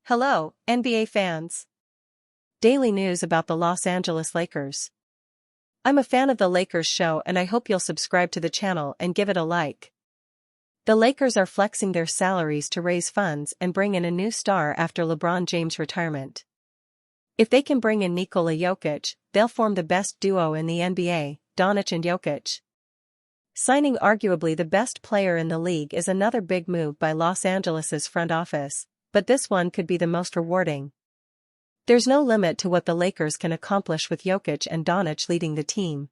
Hello, NBA fans. Daily news about the Los Angeles Lakers. I'm a fan of the Lakers show and I hope you'll subscribe to the channel and give it a like. The Lakers are flexing their salaries to raise funds and bring in a new star after LeBron James' retirement. If they can bring in Nikola Jokic, they'll form the best duo in the NBA, Doncic and Jokic. Signing arguably the best player in the league is another big move by Los Angeles' front office, but this one could be the most rewarding. There's no limit to what the Lakers can accomplish with Jokic and Doncic leading the team.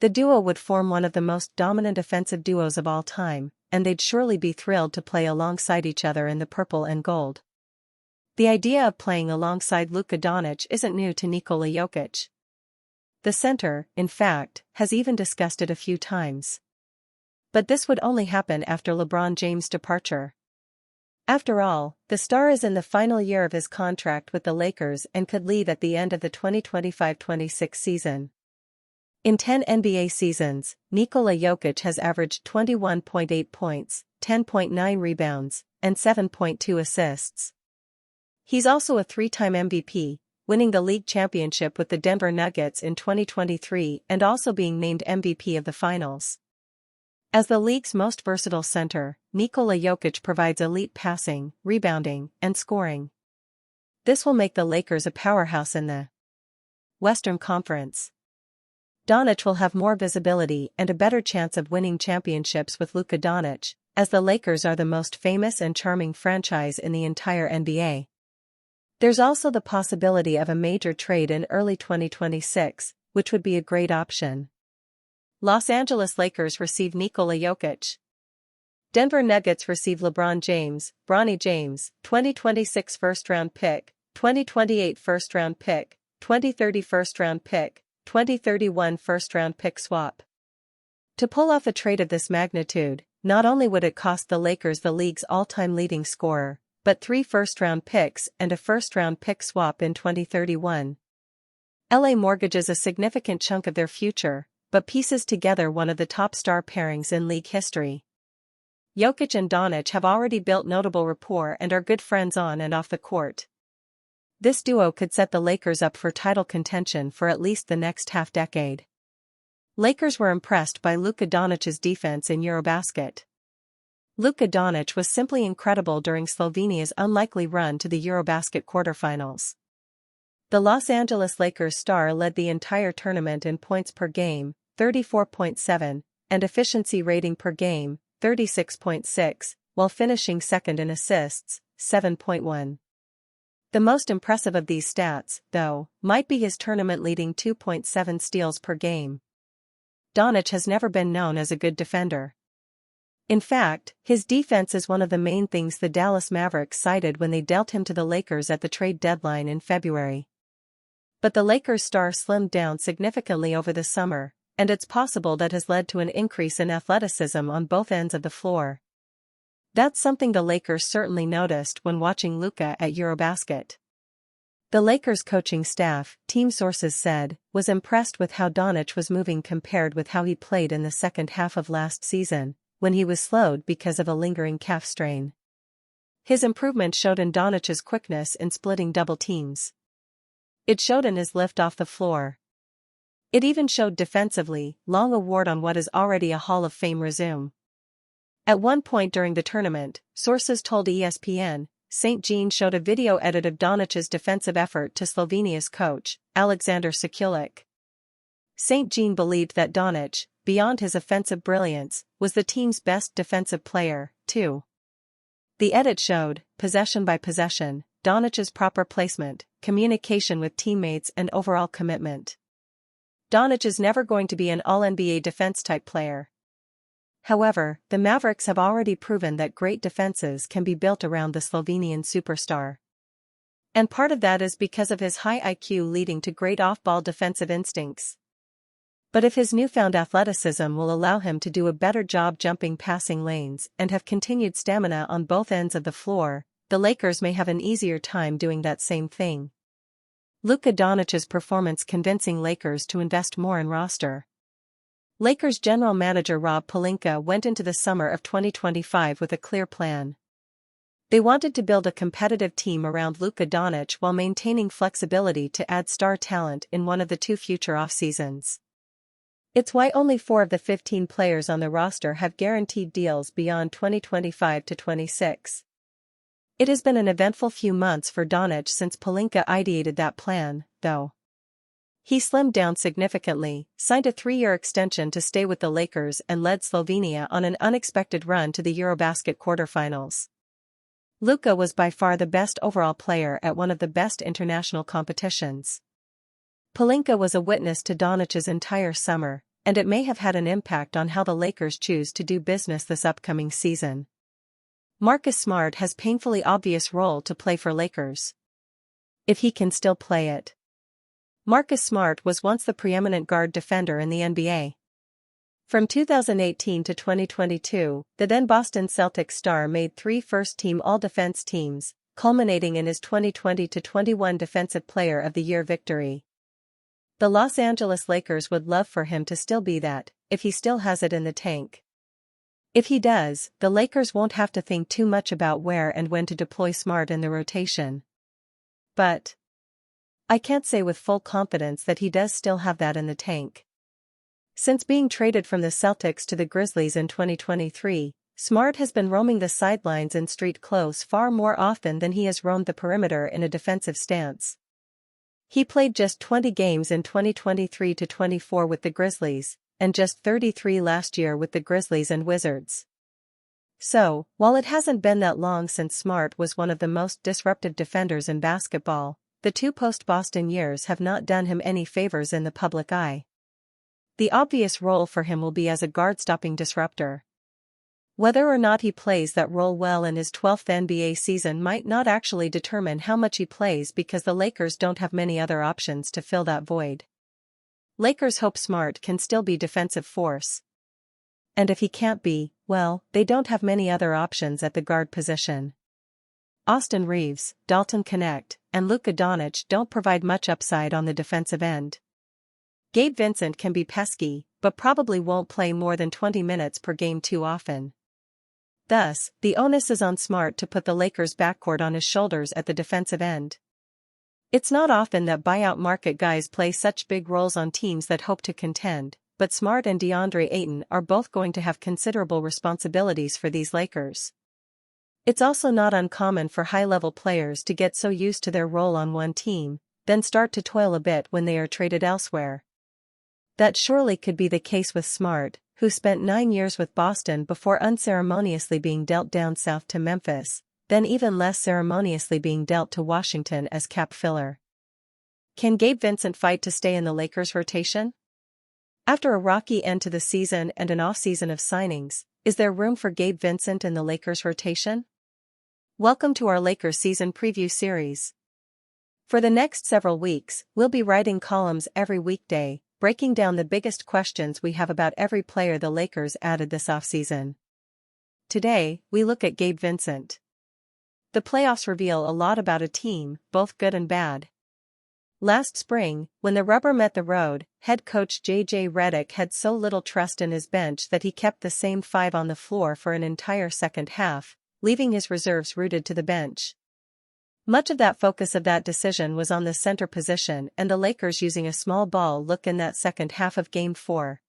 The duo would form one of the most dominant offensive duos of all time, and they'd surely be thrilled to play alongside each other in the purple and gold. The idea of playing alongside Luka Doncic isn't new to Nikola Jokic. The center, in fact, has even discussed it a few times. But this would only happen after LeBron James' departure. After all, the star is in the final year of his contract with the Lakers and could leave at the end of the 2025-26 season. In 10 NBA seasons, Nikola Jokic has averaged 21.8 points, 10.9 rebounds, and 7.2 assists. He's also a three-time MVP, winning the league championship with the Denver Nuggets in 2023 and also being named MVP of the Finals. As the league's most versatile center, Nikola Jokic provides elite passing, rebounding, and scoring. This will make the Lakers a powerhouse in the Western Conference. Doncic will have more visibility and a better chance of winning championships with Luka Doncic, as the Lakers are the most famous and charming franchise in the entire NBA. There's also the possibility of a major trade in early 2026, which would be a great option. Los Angeles Lakers receive Nikola Jokic. Denver Nuggets receive LeBron James, Bronny James, 2026 first-round pick, 2028 first-round pick, 2030 first-round pick, 2031 first-round pick swap. To pull off a trade of this magnitude, not only would it cost the Lakers the league's all-time leading scorer, but 3 first-round picks and a first-round pick swap in 2031. LA mortgages a significant chunk of their future, but pieces together one of the top star pairings in league history. Jokic and Doncic have already built notable rapport and are good friends on and off the court. This duo could set the Lakers up for title contention for at least the next half-decade. Lakers were impressed by Luka Doncic's defense in Eurobasket. Luka Doncic was simply incredible during Slovenia's unlikely run to the Eurobasket quarterfinals. The Los Angeles Lakers star led the entire tournament in points per game, 34.7, and efficiency rating per game, 36.6, while finishing second in assists, 7.1. The most impressive of these stats, though, might be his tournament-leading 2.7 steals per game. Doncic has never been known as a good defender. In fact, his defense is one of the main things the Dallas Mavericks cited when they dealt him to the Lakers at the trade deadline in February. But the Lakers star slimmed down significantly over the summer, and it's possible that has led to an increase in athleticism on both ends of the floor. That's something the Lakers certainly noticed when watching Luka at Eurobasket. The Lakers coaching staff, team sources said, was impressed with how Doncic was moving compared with how he played in the second half of last season, when he was slowed because of a lingering calf strain. His improvement showed in Doncic's quickness in splitting double teams. It showed in his lift off the floor. It even showed defensively, long award on what is already a Hall of Fame resume. At one point during the tournament, sources told ESPN, St. Jean showed a video edit of Doncic's defensive effort to Slovenia's coach, Alexander Sekulic. St. Jean believed that Doncic, beyond his offensive brilliance, was the team's best defensive player, too. The edit showed, possession by possession, Doncic's proper placement, communication with teammates and overall commitment. Doncic is never going to be an all-NBA defense-type player. However, the Mavericks have already proven that great defenses can be built around the Slovenian superstar. And part of that is because of his high IQ leading to great off-ball defensive instincts. But if his newfound athleticism will allow him to do a better job jumping passing lanes and have continued stamina on both ends of the floor, the Lakers may have an easier time doing that same thing. Luka Doncic's performance convincing Lakers to invest more in roster. Lakers general manager Rob Pelinka went into the summer of 2025 with a clear plan. They wanted to build a competitive team around Luka Doncic while maintaining flexibility to add star talent in one of the two future off-seasons. It's why only 4 of the 15 players on the roster have guaranteed deals beyond 2025 to 26. It has been an eventful few months for Doncic since Pelinka ideated that plan, though. He slimmed down significantly, signed a 3-year extension to stay with the Lakers and led Slovenia on an unexpected run to the Eurobasket quarterfinals. Luka was by far the best overall player at one of the best international competitions. Pelinka was a witness to Doncic's entire summer, and it may have had an impact on how the Lakers choose to do business this upcoming season. Marcus Smart has painfully obvious role to play for Lakers. If he can still play it. Marcus Smart was once the preeminent guard defender in the NBA. From 2018 to 2022, the then Boston Celtics star made 3 first-team All-Defense teams, culminating in his 2020-21 Defensive Player of the Year victory. The Los Angeles Lakers would love for him to still be that, if he still has it in the tank. If he does, the Lakers won't have to think too much about where and when to deploy Smart in the rotation. But I can't say with full confidence that he does still have that in the tank. Since being traded from the Celtics to the Grizzlies in 2023, Smart has been roaming the sidelines in street clothes far more often than he has roamed the perimeter in a defensive stance. He played just 20 games in 2023-24 with the Grizzlies, and just 33 last year with the Grizzlies and Wizards. So, while it hasn't been that long since Smart was one of the most disruptive defenders in basketball, the 2 post-Boston years have not done him any favors in the public eye. The obvious role for him will be as a guard-stopping disruptor. Whether or not he plays that role well in his 12th NBA season might not actually determine how much he plays because the Lakers don't have many other options to fill that void. Lakers hope Smart can still be defensive force. And if he can't be, well, they don't have many other options at the guard position. Austin Reeves, Dalton Knecht, and Luka Doncic don't provide much upside on the defensive end. Gabe Vincent can be pesky, but probably won't play more than 20 minutes per game too often. Thus, the onus is on Smart to put the Lakers' backcourt on his shoulders at the defensive end. It's not often that buyout market guys play such big roles on teams that hope to contend, but Smart and DeAndre Ayton are both going to have considerable responsibilities for these Lakers. It's also not uncommon for high-level players to get so used to their role on one team, then start to toil a bit when they are traded elsewhere. That surely could be the case with Smart, who spent 9 years with Boston before unceremoniously being dealt down south to Memphis, then even less ceremoniously being dealt to Washington as cap filler. Can Gabe Vincent fight to stay in the Lakers' rotation? After a rocky end to the season and an off-season of signings, is there room for Gabe Vincent in the Lakers' rotation? Welcome to our Lakers season preview series. For the next several weeks, we'll be writing columns every weekday, breaking down the biggest questions we have about every player the Lakers added this offseason. Today, we look at Gabe Vincent. The playoffs reveal a lot about a team, both good and bad. Last spring, when the rubber met the road, head coach J.J. Redick had so little trust in his bench that he kept the same 5 on the floor for an entire second half, leaving his reserves rooted to the bench. Much of that focus of that decision was on the center position and the Lakers using a small ball look in that second half of Game 4.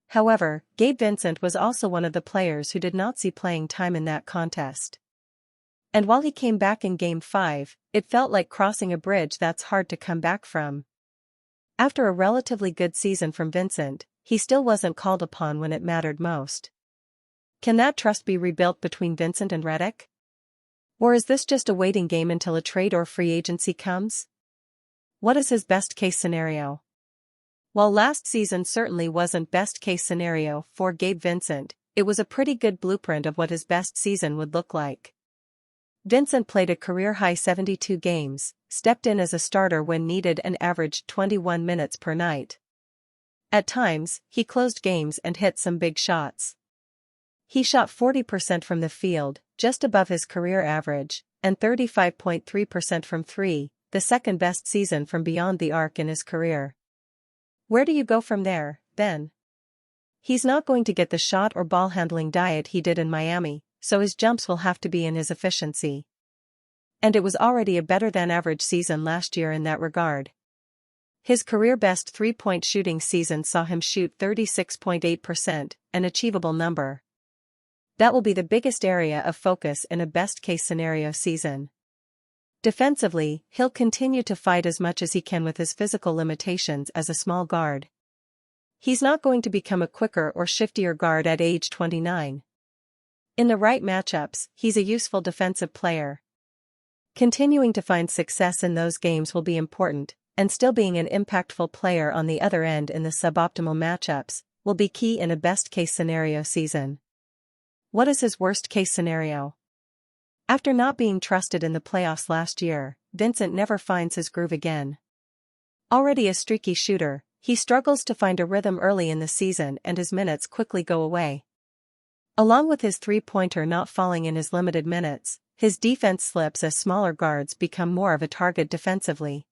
However, Gabe Vincent was also one of the players who did not see playing time in that contest. And while he came back in Game 5, it felt like crossing a bridge that's hard to come back from. After a relatively good season from Vincent, he still wasn't called upon when it mattered most. Can that trust be rebuilt between Vincent and Redick? Or is this just a waiting game until a trade or free agency comes? What is his best-case scenario? While last season certainly wasn't best-case scenario for Gabe Vincent, it was a pretty good blueprint of what his best season would look like. Vincent played a career-high 72 games, stepped in as a starter when needed and averaged 21 minutes per night. At times, he closed games and hit some big shots. He shot 40% from the field, just above his career average, and 35.3% from 3, the second-best season from beyond the arc in his career. Where do you go from there, then? He's not going to get the shot or ball handling diet he did in Miami, so his jumps will have to be in his efficiency. And it was already a better-than-average season last year in that regard. His career-best three-point shooting season saw him shoot 36.8%, an achievable number. That will be the biggest area of focus in a best-case scenario season. Defensively, he'll continue to fight as much as he can with his physical limitations as a small guard. He's not going to become a quicker or shiftier guard at age 29. In the right matchups, he's a useful defensive player. Continuing to find success in those games will be important, and still being an impactful player on the other end in the suboptimal matchups will be key in a best-case scenario season. What is his worst-case scenario? After not being trusted in the playoffs last year, Vincent never finds his groove again. Already a streaky shooter, he struggles to find a rhythm early in the season and his minutes quickly go away. Along with his three-pointer not falling in his limited minutes, his defense slips as smaller guards become more of a target defensively.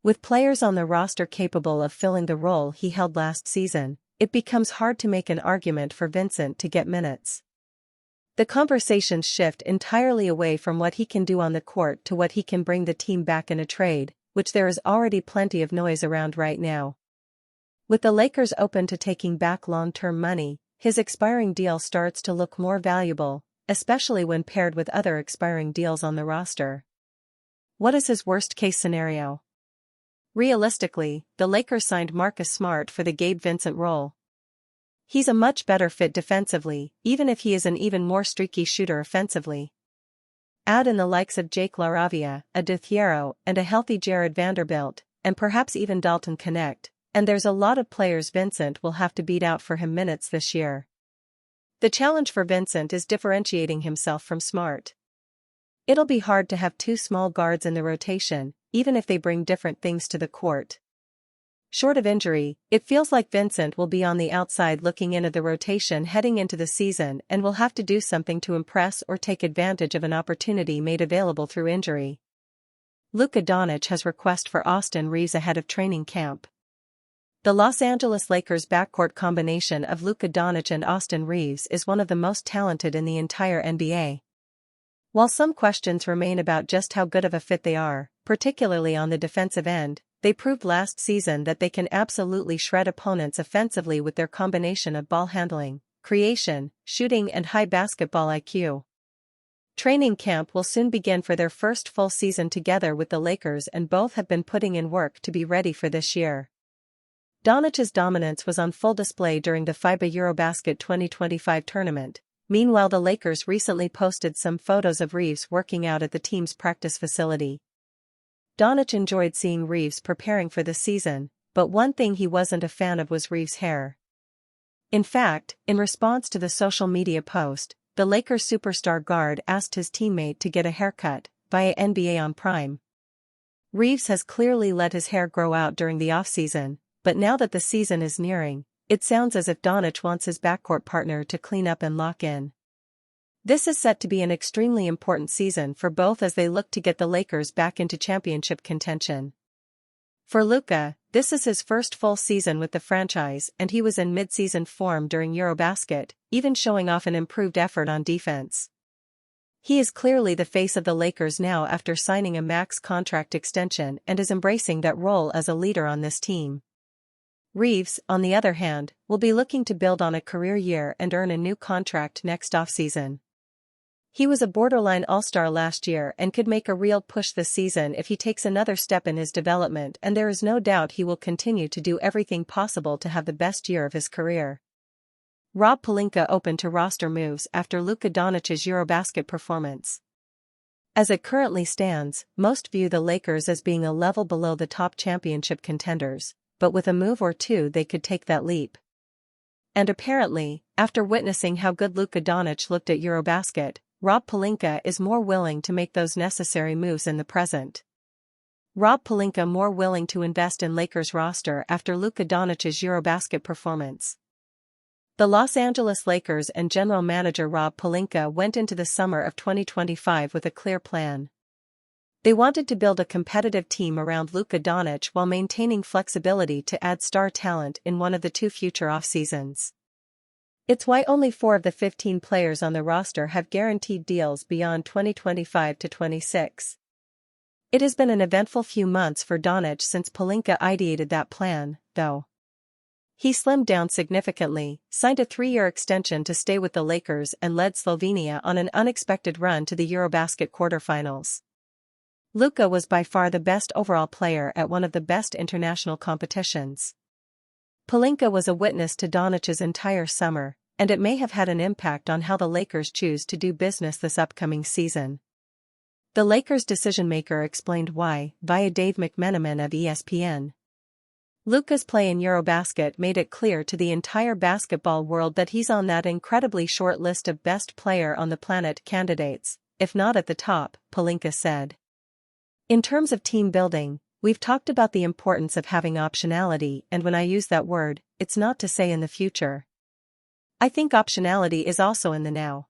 With players on the roster capable of filling the role he held last season, it becomes hard to make an argument for Vincent to get minutes. The conversations shift entirely away from what he can do on the court to what he can bring the team back in a trade, which there is already plenty of noise around right now. With the Lakers open to taking back long-term money, his expiring deal starts to look more valuable, especially when paired with other expiring deals on the roster. What is his worst-case scenario? Realistically, the Lakers signed Marcus Smart for the Gabe Vincent role. He's a much better fit defensively, even if he is an even more streaky shooter offensively. Add in the likes of Jake LaRavia, Adith Hierro, and a healthy Jared Vanderbilt, and perhaps even Dalton Connect, and there's a lot of players Vincent will have to beat out for him minutes this year. The challenge for Vincent is differentiating himself from Smart. It'll be hard to have two small guards in the rotation, even if they bring different things to the court. Short of injury, it feels like Vincent will be on the outside looking in at the rotation heading into the season and will have to do something to impress or take advantage of an opportunity made available through injury. Luka Doncic has requested for Austin Reeves ahead of training camp. The Los Angeles Lakers backcourt combination of Luka Doncic and Austin Reeves is one of the most talented in the entire NBA. While some questions remain about just how good of a fit they are, particularly on the defensive end, they proved last season that they can absolutely shred opponents offensively with their combination of ball handling, creation, shooting and high basketball IQ. Training camp will soon begin for their first full season together with the Lakers, and both have been putting in work to be ready for this year. Doncic's dominance was on full display during the FIBA EuroBasket 2025 tournament. Meanwhile, the Lakers recently posted some photos of Reeves working out at the team's practice facility. Doncic enjoyed seeing Reeves preparing for the season, but one thing he wasn't a fan of was Reeves' hair. In fact, in response to the social media post, the Lakers superstar guard asked his teammate to get a haircut, via NBA on Prime. Reeves has clearly let his hair grow out during the offseason, but now that the season is nearing, it sounds as if Doncic wants his backcourt partner to clean up and lock in. This is set to be an extremely important season for both as they look to get the Lakers back into championship contention. For Luka, this is his first full season with the franchise, and he was in mid-season form during EuroBasket, even showing off an improved effort on defense. He is clearly the face of the Lakers now after signing a max contract extension and is embracing that role as a leader on this team. Reeves, on the other hand, will be looking to build on a career year and earn a new contract next offseason. He was a borderline all-star last year and could make a real push this season if he takes another step in his development, and there is no doubt he will continue to do everything possible to have the best year of his career. Rob Pelinka open to roster moves after Luka Doncic's EuroBasket performance. As it currently stands, most view the Lakers as being a level below the top championship contenders, but with a move or two they could take that leap. And apparently, after witnessing how good Luka Doncic looked at EuroBasket, Rob Pelinka is more willing to make those necessary moves in the present. Rob Pelinka more willing to invest in Lakers roster after Luka Doncic's EuroBasket performance. The Los Angeles Lakers and general manager Rob Pelinka went into the summer of 2025 with a clear plan. They wanted to build a competitive team around Luka Doncic while maintaining flexibility to add star talent in one of the two future off-seasons. It's why only 4 of the 15 players on the roster have guaranteed deals beyond 2025 to 26. It has been an eventful few months for Doncic since Pelinka ideated that plan, though. He slimmed down significantly, signed a 3-year extension to stay with the Lakers and led Slovenia on an unexpected run to the Eurobasket quarterfinals. Luka was by far the best overall player at one of the best international competitions. Pelinka was a witness to Doncic's entire summer, and it may have had an impact on how the Lakers choose to do business this upcoming season. The Lakers' decision-maker explained why, via Dave McMenamin of ESPN. Luka's play in Eurobasket made it clear to the entire basketball world that he's on that incredibly short list of best player on the planet candidates, if not at the top, Pelinka said. In terms of team building, we've talked about the importance of having optionality, and when I use that word, it's not to say in the future. I think optionality is also in the now.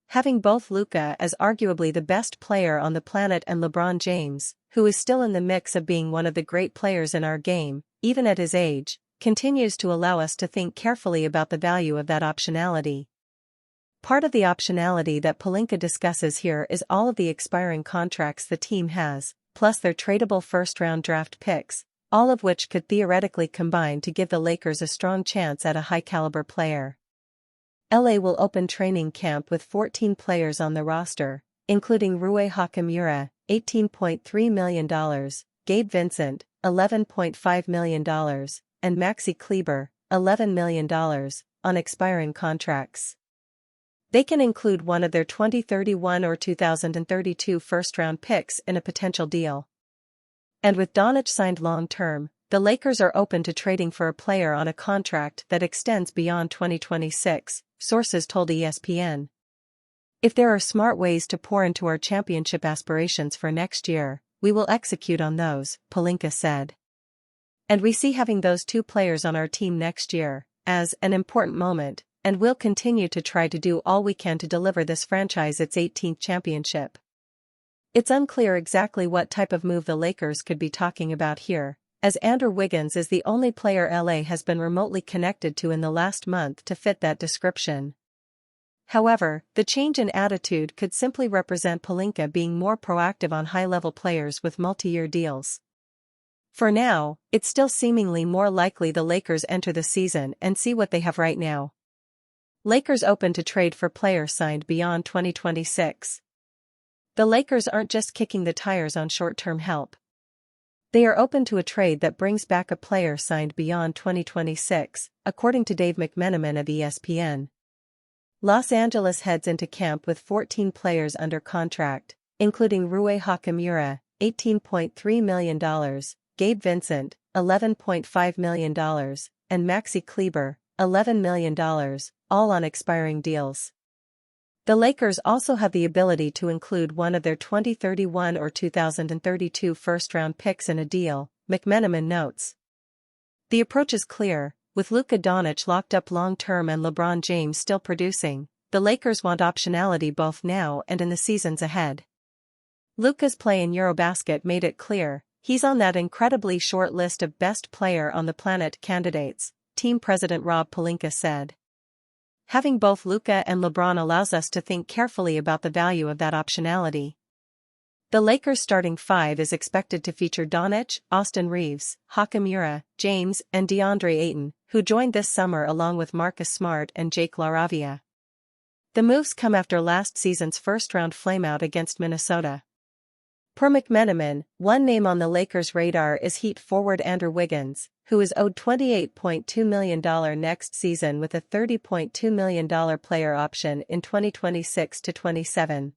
Having both Luka as arguably the best player on the planet and LeBron James, who is still in the mix of being one of the great players in our game, even at his age, continues to allow us to think carefully about the value of that optionality. Part of the optionality that Pelinka discusses here is all of the expiring contracts the team has, plus their tradable first-round draft picks, all of which could theoretically combine to give the Lakers a strong chance at a high-caliber player. LA will open training camp with 14 players on the roster, including Rui Hachimura, $18.3 million, Gabe Vincent, $11.5 million, and Maxi Kleber, $11 million, on expiring contracts. They can include one of their 2031 or 2032 first-round picks in a potential deal. And with Doncic signed long-term, the Lakers are open to trading for a player on a contract that extends beyond 2026, sources told ESPN. If there are smart ways to pour into our championship aspirations for next year, we will execute on those, Pelinka said. And we see having those 2 players on our team next year as an important moment, and we'll continue to try to do all we can to deliver this franchise its 18th championship. It's unclear exactly what type of move the Lakers could be talking about here, as Andrew Wiggins is the only player LA has been remotely connected to in the last month to fit that description. However, the change in attitude could simply represent Pelinka being more proactive on high-level players with multi-year deals. For now, it's still seemingly more likely the Lakers enter the season and see what they have right now. Lakers open to trade for players signed beyond 2026. The Lakers aren't just kicking the tires on short-term help. They are open to a trade that brings back a player signed beyond 2026, according to Dave McMenamin of ESPN. Los Angeles heads into camp with 14 players under contract, including Rui Hachimura, $18.3 million, Gabe Vincent, $11.5 million, and Maxi Kleber, $11 million, all on expiring deals. The Lakers also have the ability to include one of their 2031 or 2032 first-round picks in a deal, McMenamin notes. The approach is clear, with Luka Doncic locked up long-term and LeBron James still producing. The Lakers want optionality both now and in the seasons ahead. Luka's play in Eurobasket made it clear, he's on that incredibly short list of best player on the planet candidates, team president Rob Pelinka said. Having both Luka and LeBron allows us to think carefully about the value of that optionality. The Lakers' starting 5 is expected to feature Doncic, Austin Reeves, Hachimura, James, and DeAndre Ayton, who joined this summer along with Marcus Smart and Jake LaRavia. The moves come after last season's first-round flameout against Minnesota. Per McMenamin, one name on the Lakers' radar is Heat forward Andrew Wiggins, who is owed $28.2 million next season with a $30.2 million player option in 2026 to 27.